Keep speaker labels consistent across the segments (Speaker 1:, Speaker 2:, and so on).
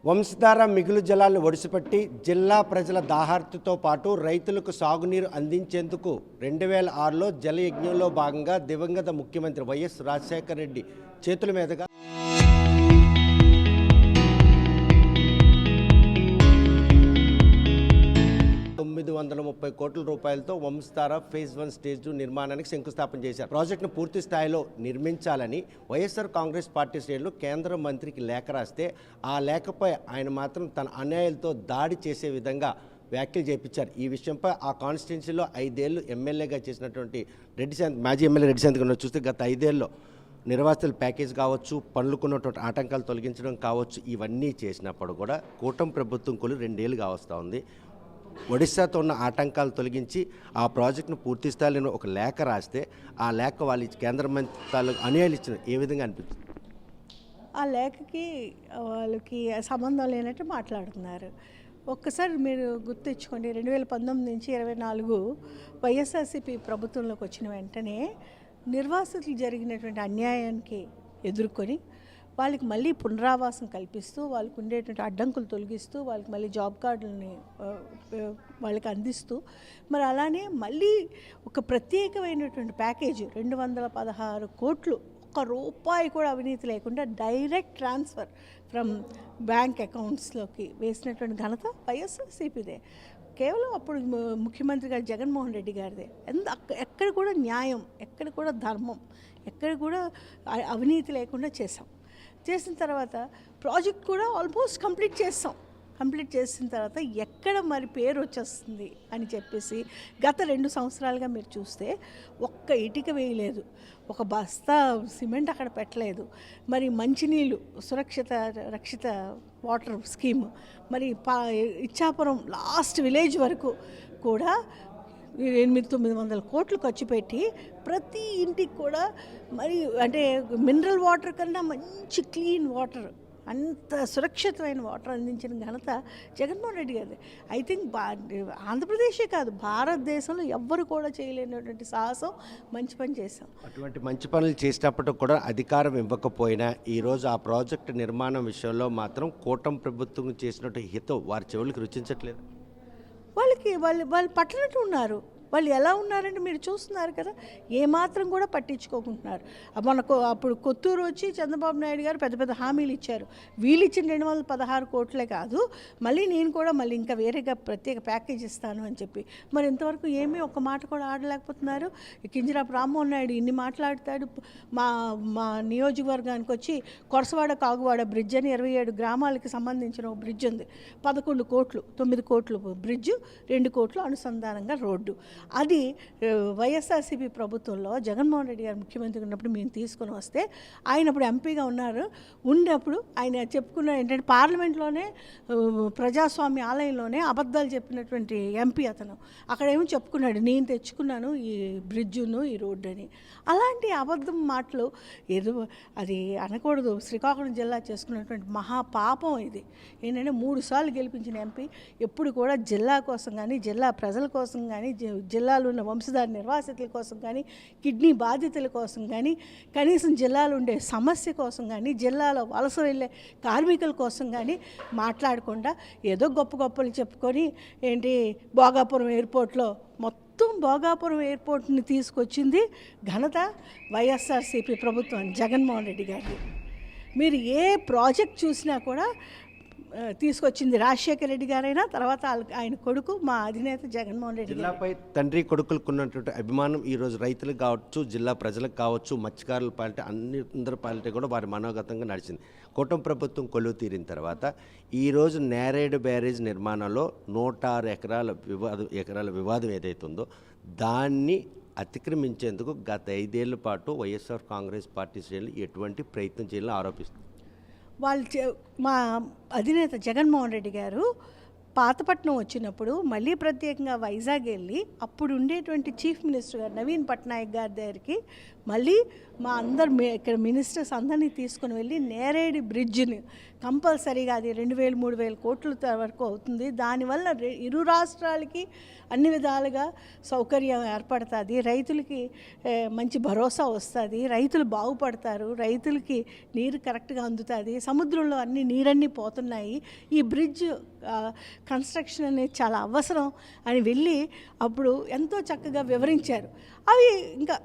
Speaker 1: వంశధార మిగులు జలాలను ఒడిసిపట్టి జిల్లా ప్రజల దాహార్తితో పాటు రైతులకు సాగునీరు అందించేందుకు 2006లో జలయజ్ఞంలో భాగంగా దివంగత ముఖ్యమంత్రి వైఎస్ రాజశేఖర రెడ్డి చేతుల మీదుగా 930 కోట్ల రూపాయలతో వంశధార ఫేజ్ 1 స్టేజ్ 2 నిర్మాణానికి శంకుస్థాపన చేశారు. ప్రాజెక్టును పూర్తి స్థాయిలో నిర్మించాలని వైఎస్ఆర్ కాంగ్రెస్ పార్టీ శ్రేణులు కేంద్ర మంత్రికి లేఖ రాస్తే ఆ లేఖపై ఆయన మాత్రం తన అన్యాయాలతో దాడి చేసే విధంగా వ్యాఖ్యలు చేయించారు. ఈ విషయంపై ఆ కాన్స్టిట్యున్సీలో 5 ఏళ్లు ఎమ్మెల్యేగా చేసినటువంటి మాజీ ఎమ్మెల్యే రెడ్డి శాంతి చూస్తే గత 5 ఏళ్లలో నిర్వాసితుల ప్యాకేజ్ కావచ్చు, పనులుకున్నటువంటి ఆటంకాలు తొలగించడం కావచ్చు, ఇవన్నీ చేసినప్పుడు కూడా కూటమి ప్రభుత్వం కొలు 2 ఏళ్ళు కావస్తూ ఉంది. ఒడిశాతో ఉన్న ఆటంకాలు తొలగించి ఆ ప్రాజెక్టును పూర్తి స్థాయిలో ఒక లేఖ రాస్తే ఆ లేఖ వాళ్ళు కేంద్ర మంత్రులు అనుయాయులు ఇచ్చిన ఏ విధంగా అనిపిస్తుంది?
Speaker 2: ఆ లేఖకి వాళ్ళకి సంబంధం లేనట్టు మాట్లాడుతున్నారు. ఒక్కసారి మీరు గుర్తించుకోండి, 2019 నుంచి 24 వైఎస్ఆర్సీపీ ప్రభుత్వంలోకి వచ్చిన వెంటనే నిర్వాసితులు జరిగినటువంటి అన్యాయానికి ఎదుర్కొని వాళ్ళకి మళ్ళీ పునరావాసం కల్పిస్తూ, వాళ్ళకు ఉండేటువంటి అడ్డంకులు తొలగిస్తూ, వాళ్ళకి మళ్ళీ జాబ్ కార్డులని వాళ్ళకి అందిస్తూ, మరి అలానే మళ్ళీ ఒక ప్రత్యేకమైనటువంటి ప్యాకేజ్ 216 కోట్లు, ఒక్క రూపాయి కూడా అవినీతి లేకుండా డైరెక్ట్ ట్రాన్స్ఫర్ ఫ్రమ్ బ్యాంక్ అకౌంట్స్లోకి వేసినటువంటి ఘనత వైఎస్ఆర్సీపీదే. కేవలం అప్పుడు ముఖ్యమంత్రి గారు జగన్మోహన్ రెడ్డి గారిదే. ఎక్కడ కూడా న్యాయం, ఎక్కడ కూడా ధర్మం, ఎక్కడ కూడా అవినీతి లేకుండా చేసిన తర్వాత ప్రాజెక్ట్ కూడా ఆల్మోస్ట్ కంప్లీట్ చేసిన తర్వాత ఎక్కడ మరి పేరు వచ్చేస్తుంది అని చెప్పేసి గత 2 సంవత్సరాలుగా మీరు చూస్తే ఒక్క ఇటుక వేయలేదు, ఒక బస్తా సిమెంట్ అక్కడ పెట్టలేదు. మరి మంచినీళ్ళు రక్షిత వాటర్ స్కీమ్, మరి ఇచ్చాపురం లాస్ట్ విలేజ్ వరకు కూడా 800-900 కోట్లు ఖర్చు పెట్టి ప్రతి ఇంటికి కూడా మరి అంటే మినరల్ వాటర్ కన్నా మంచి క్లీన్ వాటర్, అంత సురక్షితమైన వాటర్ అందించిన ఘనత జగన్మోహన్ రెడ్డి గారిది. ఐ థింక్ ఆంధ్రప్రదేశే కాదు, భారతదేశంలో ఎవ్వరు కూడా చేయలేనటువంటి సాహసం, మంచి పని చేశాం.
Speaker 1: అటువంటి మంచి పనులు చేసేటప్పుడు కూడా అధికారం ఇవ్వకపోయినా ఈరోజు ఆ ప్రాజెక్టు నిర్మాణం విషయంలో మాత్రం కూటమి ప్రభుత్వం చేసినట్టు హితం వారి చెవులకు రుచించట్లేదు.
Speaker 2: వాళ్ళు పట్టనట్టు ఉన్నారు. వాళ్ళు ఎలా ఉన్నారంటే మీరు చూస్తున్నారు కదా, ఏమాత్రం కూడా పట్టించుకోకుంటున్నారు. మనకు అప్పుడు కొత్తూరు వచ్చి చంద్రబాబు నాయుడు గారు పెద్ద పెద్ద హామీలు ఇచ్చారు. వీళ్ళు ఇచ్చిన 216 కోట్లే కాదు, మళ్ళీ నేను కూడా మళ్ళీ ఇంకా వేరేగా ప్రత్యేక ప్యాకేజ్ ఇస్తాను అని చెప్పి మరి ఇంతవరకు ఏమీ ఒక్క మాట కూడా ఆడలేకపోతున్నారు. కింజరాపు రామ్మోహన్ నాయుడు ఇన్ని మాట్లాడతాడు. మా నియోజకవర్గానికి వచ్చి కొరసవాడ కాగువాడ బ్రిడ్జ్ అని 27 గ్రామాలకి సంబంధించిన ఒక బ్రిడ్జ్ ఉంది. 11 కోట్లు, 9 కోట్లు బ్రిడ్జ్, 2 కోట్లు అనుసంధానంగా రోడ్డు. అది వైఎస్ఆర్సీపీ ప్రభుత్వంలో జగన్మోహన్ రెడ్డి గారు ముఖ్యమంత్రి ఉన్నప్పుడు మేము తీసుకొని వస్తే, ఆయన అప్పుడు ఎంపీగా ఉన్నప్పుడు ఆయన చెప్పుకున్న ఏంటంటే పార్లమెంట్లోనే ప్రజాస్వామ్య ఆలయంలోనే అబద్ధాలు చెప్పినటువంటి ఎంపీ అతను. అక్కడేమో చెప్పుకున్నాడు, నేను తెచ్చుకున్నాను ఈ బ్రిడ్జును ఈ రోడ్డు అని. అలాంటి అబద్ధం మాటలు అది అనకూడదు. శ్రీకాకుళం జిల్లా చేసుకున్నటువంటి మహాపాపం ఇది. ఏంటంటే 3 సార్లు గెలిపించిన ఎంపీ ఎప్పుడు కూడా జిల్లా కోసం కానీ, జిల్లా ప్రజల కోసం కానీ, జిల్లాలో ఉన్న వంశధార నిర్వాసితుల కోసం కానీ, కిడ్నీ బాధితుల కోసం కానీ, కనీసం జిల్లాలో ఉండే సమస్య కోసం కానీ, జిల్లాలో వలస వెళ్ళే కార్మికుల కోసం కానీ మాట్లాడకుండా ఏదో గొప్పలు చెప్పుకొని ఏంటి భోగాపురం ఎయిర్పోర్ట్లో మొత్తం భోగాపురం ఎయిర్పోర్ట్ని తీసుకొచ్చింది ఘనత వైఎస్ఆర్సీపీ ప్రభుత్వం, జగన్మోహన్ రెడ్డి గారిది. మీరు ఏ ప్రాజెక్ట్ చూసినా కూడా తీసుకొచ్చింది రాజశేఖర రెడ్డి గారైనా, తర్వాత ఆయన కొడుకు మా అధినేత జగన్మోహన్ రెడ్డి.
Speaker 1: జిల్లాపై తండ్రి కొడుకులకు ఉన్నటువంటి అభిమానం ఈరోజు రైతులకు కావచ్చు, జిల్లా ప్రజలకు కావచ్చు, మత్స్యకారుల పాలిటీ అందరి పాలిటీ కూడా వారి మనోగతంగా నడిచింది. కూటమి ప్రభుత్వం కొలువు తీరిన తర్వాత ఈరోజు నేరేడు బ్యారేజ్ నిర్మాణంలో 106 ఎకరాల వివాదం ఏదైతుందో దాన్ని అతిక్రమించేందుకు గత 5 ఏళ్ల పాటు వైఎస్ఆర్ కాంగ్రెస్ పార్టీ శ్రేణులు ఎటువంటి ప్రయత్నం చేయాలని ఆరోపిస్తుంది.
Speaker 2: మా అధినేత జగన్మోహన్ రెడ్డి గారు పాతపట్నం వచ్చినప్పుడు మళ్ళీ ప్రత్యేకంగా వైజాగ్ వెళ్ళి అప్పుడు ఉండేటువంటి చీఫ్ మినిస్టర్ గారు నవీన్ పట్నాయక్ గారి దగ్గరికి మళ్ళీ మా ఇక్కడ మినిస్టర్స్ అందరినీ తీసుకుని వెళ్ళి నేరేడి బ్రిడ్జ్ని కంపల్సరీగా అది 2,000-3,000 కోట్ల వరకు అవుతుంది. దానివల్ల ఇరు రాష్ట్రాలకి అన్ని విధాలుగా సౌకర్యం ఏర్పడుతుంది, రైతులకి మంచి భరోసా వస్తుంది, రైతులు బాగుపడతారు, రైతులకి నీరు కరెక్ట్గా అందుతుంది, సముద్రంలో నీరన్నీ పోతున్నాయి, ఈ బ్రిడ్జ్ కన్స్ట్రక్షన్ అనేది చాలా అవసరం అని వెళ్ళి అప్పుడు ఎంతో చక్కగా వివరించారు. అవి ఇంకా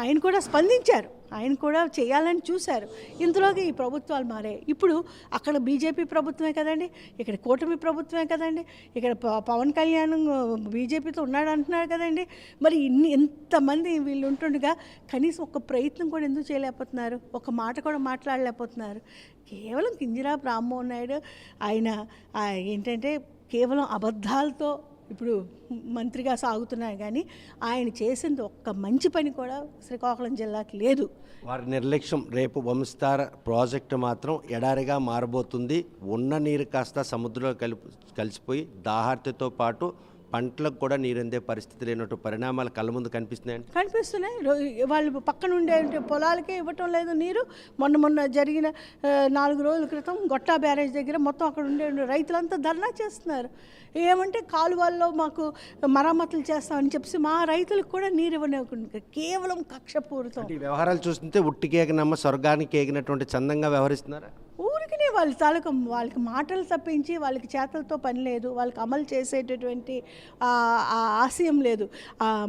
Speaker 2: ఆయన కూడా స్పందించారు, ఆయన కూడా చేయాలని చూశారు. ఇంతలోకి ఈ ప్రభుత్వాలు మారాయి. ఇప్పుడు అక్కడ బీజేపీ ప్రభుత్వమే కదండి, ఇక్కడ కూటమి ప్రభుత్వమే కదండి, ఇక్కడ పవన్ కళ్యాణ్ బీజేపీతో ఉన్నాడు అంటున్నారు కదండి. మరి ఇంతమంది వీళ్ళు ఉంటుండగా కనీసం ఒక ప్రయత్నం కూడా ఎందుకు చేయలేకపోతున్నారు, ఒక మాట కూడా మాట్లాడలేకపోతున్నారు. కేవలం కింజరాపు రామ్మోహన్ నాయుడు ఆయన ఏంటంటే కేవలం అబద్ధాలతో ఇప్పుడు మంత్రిగా సాగుతున్నారు, కానీ ఆయన చేసింది ఒక్క మంచి పని కూడా శ్రీకాకుళం జిల్లాకి లేదు.
Speaker 1: వారి నిర్లక్ష్యం రేపు వంశధార ప్రాజెక్టు మాత్రం ఎడారిగా మారబోతుంది. ఉన్న నీరు కాస్త సముద్రంలో కలిసిపోయి దాహార్తితో పాటు పంటలకు కూడా నీరందే పరిస్థితి లేనట్టు పరిణామాలు కళ్ళ ముందు కనిపిస్తున్నాయి.
Speaker 2: వాళ్ళు పక్కన ఉండే పొలాలకే ఇవ్వటం లేదు నీరు. మొన్న జరిగిన 4 రోజుల క్రితం గొట్టా బ్యారేజ్ దగ్గర మొత్తం అక్కడ ఉండే రైతులంతా ధర్నా చేస్తున్నారు. ఏమంటే కాలువల్లో మాకు మరమ్మతులు చేస్తామని చెప్పి మా రైతులకు కూడా నీరు ఇవ్వనివ్వకుండా కేవలం కక్షపూరితం.
Speaker 1: వ్యవహారాలు చూస్తుంటే ఉట్టికేగనమ్మ స్వర్గానికి ఏగినటువంటి చందంగా వ్యవహరిస్తున్నారా?
Speaker 2: ఊరికినే వాళ్ళకి మాటలు తప్పించి వాళ్ళకి చేతలతో పని లేదు, వాళ్ళకి అమలు చేసేటటువంటి ఆశయం లేదు,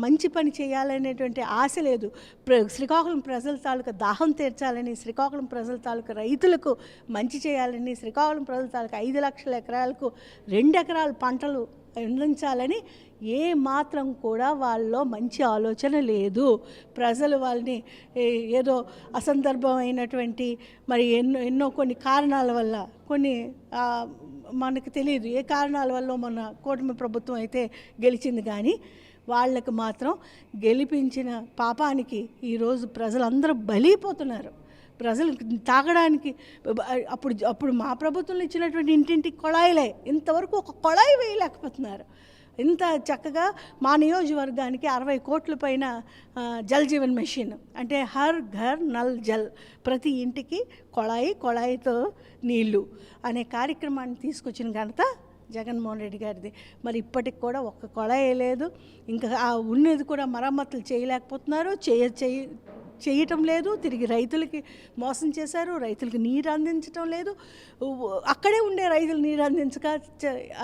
Speaker 2: మంచి పని చేయాలనేటువంటి ఆశ లేదు. శ్రీకాకుళం ప్రజల తాలూకా దాహం తీర్చాలని, శ్రీకాకుళం ప్రజల తాలూకా రైతులకు మంచి చేయాలని, శ్రీకాకుళం ప్రజల తాలూకా 5 లక్షల ఎకరాలకు 2 ఎకరాల పంటలు అందించాలని ఏ మాత్రం కూడా వాళ్ళలో మంచి ఆలోచన లేదు. ప్రజలు వాళ్ళని ఏదో అసందర్భమైనటువంటి మరి ఎన్నో కొన్ని కారణాల వల్ల మనకు తెలియదు ఏ కారణాల వల్ల మన కూటమి ప్రభుత్వం అయితే గెలిచింది, కానీ వాళ్ళకి మాత్రం గెలిపించిన పాపానికి ఈరోజు ప్రజలందరూ బలైపోతున్నారు. ప్రజలు తాగడానికి అప్పుడు మా ప్రభుత్వంలో ఇచ్చినటువంటి ఇంటింటికి కొళాయిలే, ఇంతవరకు ఒక కొళాయి వేయలేకపోతున్నారు. ఇంత చక్కగా మా నియోజకవర్గానికి 60 కోట్ల పైన జల్ జీవన్ మెషిన్ అంటే హర్ ఘర్ నల్ జల్, ప్రతి ఇంటికి కొళాయితో నీళ్లు అనే కార్యక్రమాన్ని తీసుకొచ్చిన ఘనత జగన్మోహన్ రెడ్డి గారిది. మరి ఇప్పటికి కూడా ఒక్క కొళాయి లేదు, ఇంకా ఉన్నది కూడా మరమ్మతులు చేయలేకపోతున్నారు, చేయటం లేదు. తిరిగి రైతులకి మోసం చేశారు, రైతులకి నీరు అందించడం లేదు, అక్కడే ఉండే రైతులు నీరు అందించక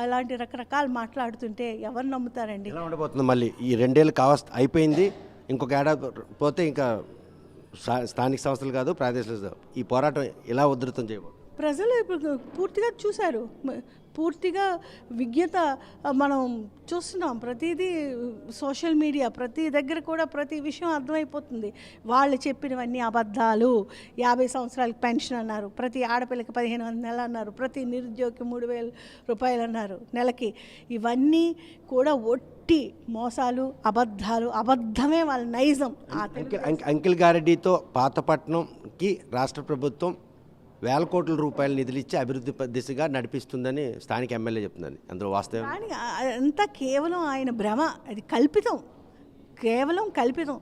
Speaker 2: అలాంటి రకరకాలు మాట్లాడుతుంటే ఎవరు నమ్ముతారండి?
Speaker 1: ఎలా ఉండబోతుంది మళ్ళీ ఈ 2 ఏళ్ళు అయిపోయింది, ఇంకొక ఏడాది పోతే ఇంకా స్థానిక సంస్థలు కాదు ప్రాదేశిక ఈ పోరాటం ఎలా ఉధృతం చేయబోతుంది?
Speaker 2: ప్రజలు ఇప్పుడు పూర్తిగా చూశారు, పూర్తిగా విజ్ఞత మనం చూస్తున్నాం. ప్రతిదీ సోషల్ మీడియా ప్రతి దగ్గర కూడా ప్రతి విషయం అర్థమైపోతుంది. వాళ్ళు చెప్పినవన్నీ అబద్ధాలు. 50 సంవత్సరాలకు పెన్షన్ అన్నారు, ప్రతి ఆడపిల్లకి 1500 నెలలు అన్నారు, ప్రతి నిరుద్యోగికి 3000 రూపాయలు అన్నారు నెలకి. ఇవన్నీ కూడా ఒట్టి మోసాలు, అబద్ధమే వాళ్ళ నైజం.
Speaker 1: అంకిల్ గారెడ్డితో పాతపట్నంకి రాష్ట్ర ప్రభుత్వం 1,000 కోట్ల రూపాయల నిధులు ఇచ్చి అభివృద్ధి దిశగా నడిపిస్తుందని స్థానిక ఎమ్మెల్యే చెప్తుందని, అందులో వాస్తవం
Speaker 2: అంతా కేవలం ఆయన భ్రమ, అది కేవలం కల్పితం.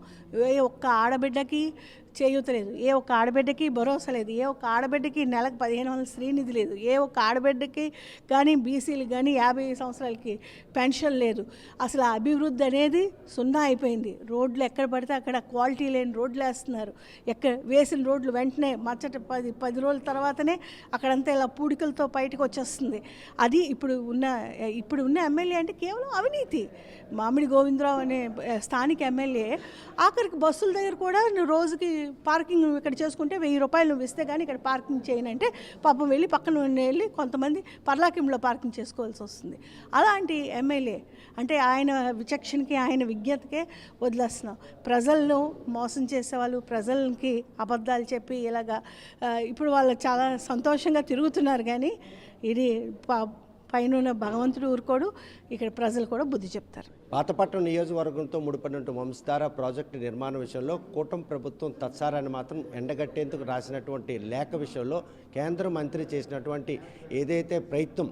Speaker 2: ఏ ఒక్క ఆడబిడ్డకి చేయూత లేదు, ఏ ఒక్క ఆడబిడ్డకి భరోసా లేదు, ఏ ఒక్క ఆడబిడ్డకి నెలకు 1500 శ్రీనిధి లేదు, ఏ ఒక్క ఆడబిడ్డకి కానీ బీసీలకు కానీ 50 సంవత్సరాలకి పెన్షన్ లేదు. అసలు అభివృద్ధి అనేది సున్నా అయిపోయింది. రోడ్లు ఎక్కడ పడితే అక్కడ క్వాలిటీ లేని రోడ్లు వేస్తున్నారు. వేసిన రోడ్లు వెంటనే మచ్చట 10 రోజుల తర్వాతనే అక్కడంతా ఇలా పూడికలతో బయటకు వచ్చేస్తుంది. అది ఇప్పుడు ఉన్న ఎమ్మెల్యే అంటే కేవలం అవినీతి. మామిడి గోవిందరావు అనే స్థానిక ఎమ్మెల్యే ఆఖరికి బస్సుల దగ్గర కూడా రోజుకి పార్కింగ్ ఇక్కడ చేసుకుంటే 1000 రూపాయలు నువ్వు ఇస్తే కానీ ఇక్కడ పార్కింగ్ చేయనంటే పాపం వెళ్ళి పక్కన వెళ్ళి కొంతమంది పర్లాకింలో పార్కింగ్ చేసుకోవాల్సి వస్తుంది. అలాంటి ఎమ్మెల్యే అంటే ఆయన విచక్షణకి ఆయన విజ్ఞతకే వదిలేస్తున్నాం. ప్రజలను మోసం చేసేవాళ్ళు, ప్రజలకి అబద్ధాలు చెప్పి ఇలాగా ఇప్పుడు వాళ్ళు చాలా సంతోషంగా తిరుగుతున్నారు, కానీ ఇది పైన భగవంతుడు ఊరుకోడు, ఇక్కడ ప్రజలు కూడా బుద్ధి చెప్తారు.
Speaker 1: పాతపట్నం నియోజకవర్గంతో ముడిపడినట్టు వంశధార ప్రాజెక్టు నిర్మాణ విషయంలో కూటమి ప్రభుత్వం తత్సారాన్ని మాత్రం ఎండగట్టేందుకు రాసినటువంటి లేఖ విషయంలో కేంద్ర మంత్రి చేసినటువంటి ఏదైతే ప్రయత్నం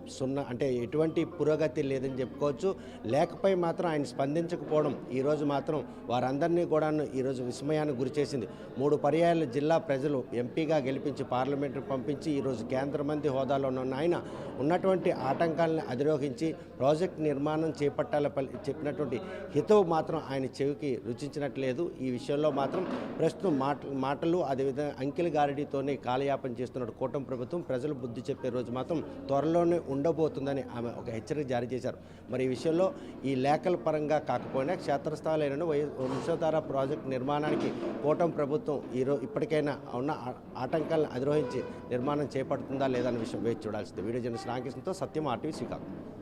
Speaker 1: అంటే ఎటువంటి పురోగతి లేదని చెప్పుకోవచ్చు. లేఖపై మాత్రం ఆయన స్పందించకపోవడం ఈరోజు మాత్రం వారందరినీ కూడా ఈరోజు విస్మయానికి గురిచేసింది. 3 పర్యాయాలు జిల్లా ప్రజలు ఎంపీగా గెలిపించి పార్లమెంటు పంపించి ఈరోజు కేంద్ర మంత్రి హోదాలో ఉన్న ఆయన ఉన్నటువంటి ఆటంకాలను అధిరోహించి ప్రాజెక్టు నిర్మాణం చేపట్టాలని చెప్పినటువంటి హితవు మాత్రం ఆయన చెవికి రుచించినట్లేదు. ఈ విషయంలో మాత్రం ప్రస్తుతం మాటలు అదేవిధంగా అంకెల గారడీతోనే కాలయాపన చేస్తున్న కూటమి ప్రభుత్వం ప్రజలు బుద్ధి చెప్పే రోజు మాత్రం త్వరలోనే ఉండబోతుందని ఆమె ఒక హెచ్చరిక జారీ చేశారు. మరి ఈ విషయంలో ఈ లేఖల పరంగా కాకపోయినా క్షేత్రస్థాయిలో వంశధార ప్రాజెక్టు నిర్మాణానికి కూటమి ప్రభుత్వం ఇప్పటికైనా ఉన్న ఆటంకాలను అధిరోహించి నిర్మాణం చేపడుతుందా లేదా అనే విషయం వేచి చూడాల్సింది. వీడియో జర్నలిస్ట్ రామకృష్ణతో సత్యం, RTV శ్రీకాకుళం.